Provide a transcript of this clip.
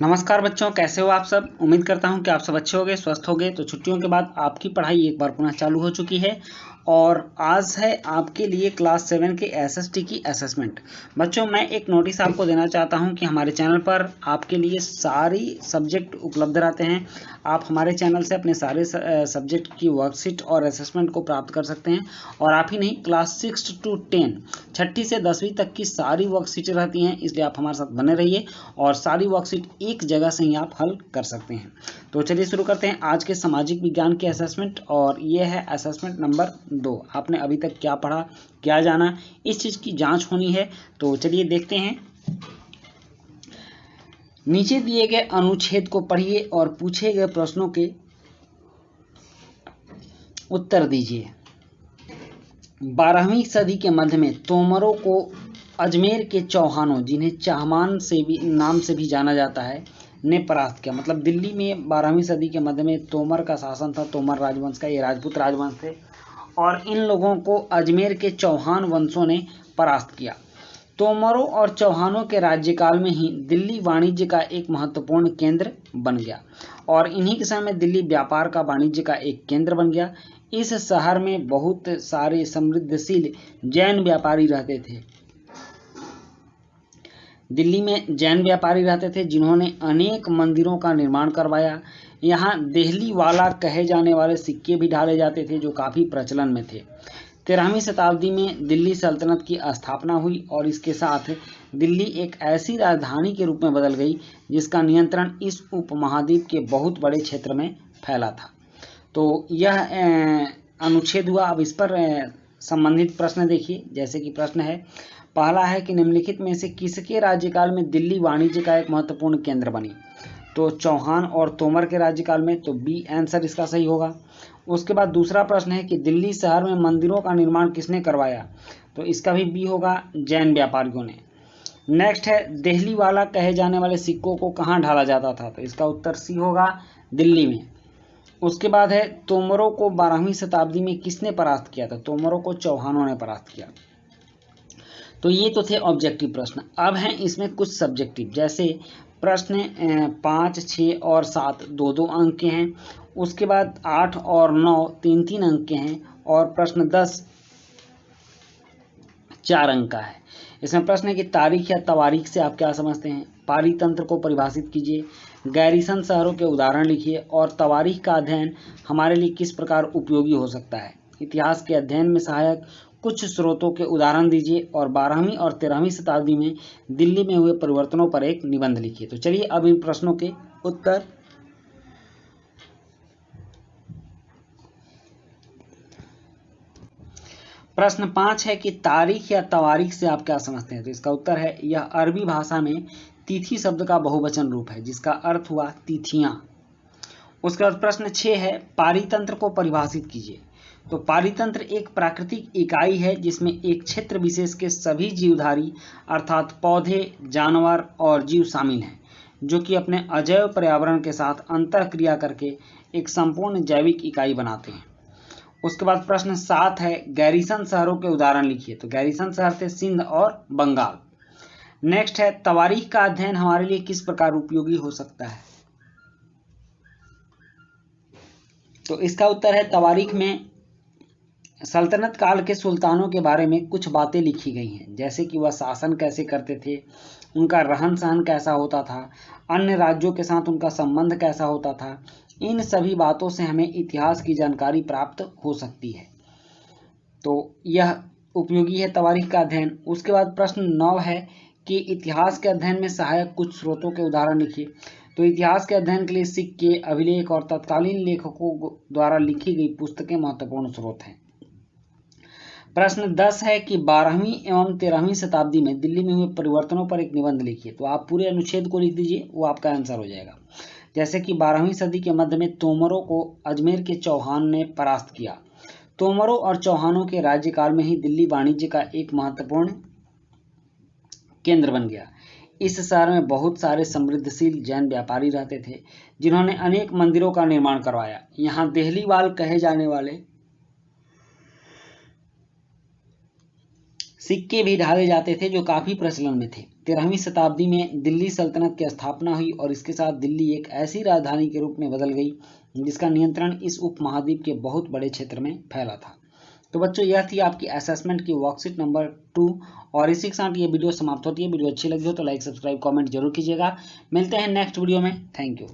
नमस्कार बच्चों, कैसे हो आप सब। उम्मीद करता हूं कि आप सब अच्छे होंगे, स्वस्थ होंगे। तो छुट्टियों के बाद आपकी पढ़ाई एक बार पुनः चालू हो चुकी है और आज है आपके लिए क्लास 7 के एसएसटी की असेसमेंट। बच्चों, मैं एक नोटिस आपको देना चाहता हूं कि हमारे चैनल पर आपके लिए सारी सब्जेक्ट उपलब्ध रहते हैं। आप हमारे चैनल से अपने सारे सब्जेक्ट की वर्कशीट और असेसमेंट को प्राप्त कर सकते हैं। और आप ही नहीं, क्लास 6 to 10 छठी से 10वीं तक की सारी वर्कशीटें रहती हैं, इसलिए आप हमारे साथ बने रहिए और सारी वर्कशीट एक जगह से ही आप हल कर सकते हैं। तो चलिए शुरू करते हैं आज के सामाजिक विज्ञान के असेसमेंट। और ये है असेसमेंट नंबर 2। आपने अभी तक क्या पढ़ा, क्या जाना, इस चीज की जांच होनी है। तो चलिए देखते हैं। नीचे दिए गए अनुच्छेद को पढ़िए और पूछे गए प्रश्नों के उत्तर दीजिए। 12वीं सदी के मध्य में तोमरों को अजमेर के चौहानों, जिन्हें चाहमान से भी नाम से भी जाना जाता है, ने परास्त किया। मतलब दिल्ली में 12वीं सदी के मध्य में तोमर का शासन था, तोमर राजवंश का। ये राजपूत राजवंश थे और इन लोगों को अजमेर के चौहान वंशों ने परास्त किया। तोमरों और चौहानों के राज्यकाल में ही दिल्ली वाणिज्य का एक महत्वपूर्ण केंद्र बन गया और इन्हीं के समय में दिल्ली व्यापार का, वाणिज्य का एक केंद्र बन गया। इस शहर में बहुत सारे समृद्धशील जैन व्यापारी रहते थे। दिल्ली में जैन व्यापारी रहते थे जिन्होंने अनेक मंदिरों का निर्माण करवाया। यहाँ देहली वाला कहे जाने वाले सिक्के भी ढाले जाते थे जो काफ़ी प्रचलन में थे। 13वीं शताब्दी में दिल्ली सल्तनत की स्थापना हुई और इसके साथ दिल्ली एक ऐसी राजधानी के रूप में बदल गई जिसका नियंत्रण इस उपमहाद्वीप के बहुत बड़े क्षेत्र में फैला था। तो यह अनुच्छेद हुआ। अब इस पर संबंधित प्रश्न देखिए। जैसे कि प्रश्न है, पहला है कि निम्नलिखित में से किसके राज्यकाल में दिल्ली वाणिज्य का एक महत्वपूर्ण केंद्र बनी। तो चौहान और तोमर के राज्यकाल में, तो बी आंसर इसका सही होगा। उसके बाद दूसरा प्रश्न है कि दिल्ली शहर में मंदिरों का निर्माण किसने करवाया। तो इसका भी बी होगा, जैन व्यापारियों ने। नेक्स्ट है, देहली वाला कहे जाने वाले सिक्कों को कहाँ ढाला जाता था। तो इसका उत्तर सी होगा, दिल्ली में। उसके बाद है, तोमरों को 12वीं शताब्दी में किसने परास्त किया था। तोमरों को चौहानों ने परास्त किया। तो ये तो थे ऑब्जेक्टिव प्रश्न। अब हैं इसमें कुछ सब्जेक्टिव। जैसे प्रश्न 5, 6 और 7 2-2 अंक के हैं। उसके बाद 8 और 9 3-3 अंक के हैं और प्रश्न 10 4 अंक का है। इसमें प्रश्न है कि तारीख या तवारीख से आप क्या समझते हैं। पारीतंत्र को परिभाषित कीजिए, गैरीसन शहरों के उदाहरण लिखिए और तवारीख का अध्ययन हमारे लिए किस प्रकार उपयोगी हो सकता है। इतिहास के अध्ययन में सहायक कुछ स्रोतों के उदाहरण दीजिए और 12वीं और 13वीं शताब्दी में दिल्ली में हुए परिवर्तनों पर एक निबंध लिखिए। तो चलिए अब इन प्रश्नों के उत्तर। प्रश्न 5 है कि तारीख या तवारीख से आप क्या समझते हैं। तो इसका उत्तर है, यह अरबी भाषा में तिथि शब्द का बहुवचन रूप है जिसका अर्थ हुआ तिथियां। उसके बाद प्रश्न 6 है, पारीतंत्र को परिभाषित कीजिए। तो पारीतंत्र एक प्राकृतिक इकाई है जिसमें एक क्षेत्र विशेष के सभी जीवधारी अर्थात पौधे, जानवर और जीव शामिल हैं जो कि अपने अजैव पर्यावरण के साथ अंतःक्रिया करके एक संपूर्ण जैविक इकाई बनाते हैं। उसके बाद प्रश्न 7 है, गैरीसन शहरों के उदाहरण लिखिए। तो गैरीसन शहर थे सिंध और बंगाल। नेक्स्ट है, तवारीख का अध्ययन हमारे लिए किस प्रकार उपयोगी हो सकता है। तो इसका उत्तर है, तवारीख में सल्तनत काल के सुल्तानों के बारे में कुछ बातें लिखी गई हैं, जैसे कि वह शासन कैसे करते थे, उनका रहन सहन कैसा होता था, अन्य राज्यों के साथ उनका संबंध कैसा होता था। इन सभी बातों से हमें इतिहास की जानकारी प्राप्त हो सकती है। तो यह उपयोगी है तवारीख का अध्ययन। उसके बाद प्रश्न 9 है कि इतिहास के अध्ययन में सहायक कुछ स्रोतों के उदाहरण लिखिए। तो इतिहास के अध्ययन के लिए सिक्के, अभिलेख और तत्कालीन लेखकों द्वारा लिखी गई पुस्तकें महत्वपूर्ण स्रोत हैं। प्रश्न 10 है कि 12वीं एवं 13वीं शताब्दी में दिल्ली में हुए परिवर्तनों पर एक निबंध लिखिए। तो आप पूरे अनुच्छेद को लिख दीजिए, वो आपका आंसर हो जाएगा। जैसे कि 12वीं सदी के मध्य में तोमरों को अजमेर के चौहान ने परास्त किया। तोमरों और चौहानों के राज्यकाल में ही दिल्ली वाणिज्य का एक महत्वपूर्ण केंद्र बन गया। इस शहर में बहुत सारे समृद्धशील जैन व्यापारी रहते थे जिन्होंने अनेक मंदिरों का निर्माण करवाया। यहाँ देहलीवाल कहे जाने वाले सिक्के भी ढाले जाते थे जो काफ़ी प्रचलन में थे। 13वीं शताब्दी में दिल्ली सल्तनत की स्थापना हुई और इसके साथ दिल्ली एक ऐसी राजधानी के रूप में बदल गई जिसका नियंत्रण इस उपमहाद्वीप के बहुत बड़े क्षेत्र में फैला था। तो बच्चों, यह थी आपकी असेसमेंट की वर्कशीट नंबर 2 और इसी के साथ ये वीडियो समाप्त होती है। वीडियो अच्छी लगी हो तो लाइक, सब्सक्राइब, कमेंट जरूर कीजिएगा। मिलते हैं नेक्स्ट वीडियो में। Thank you.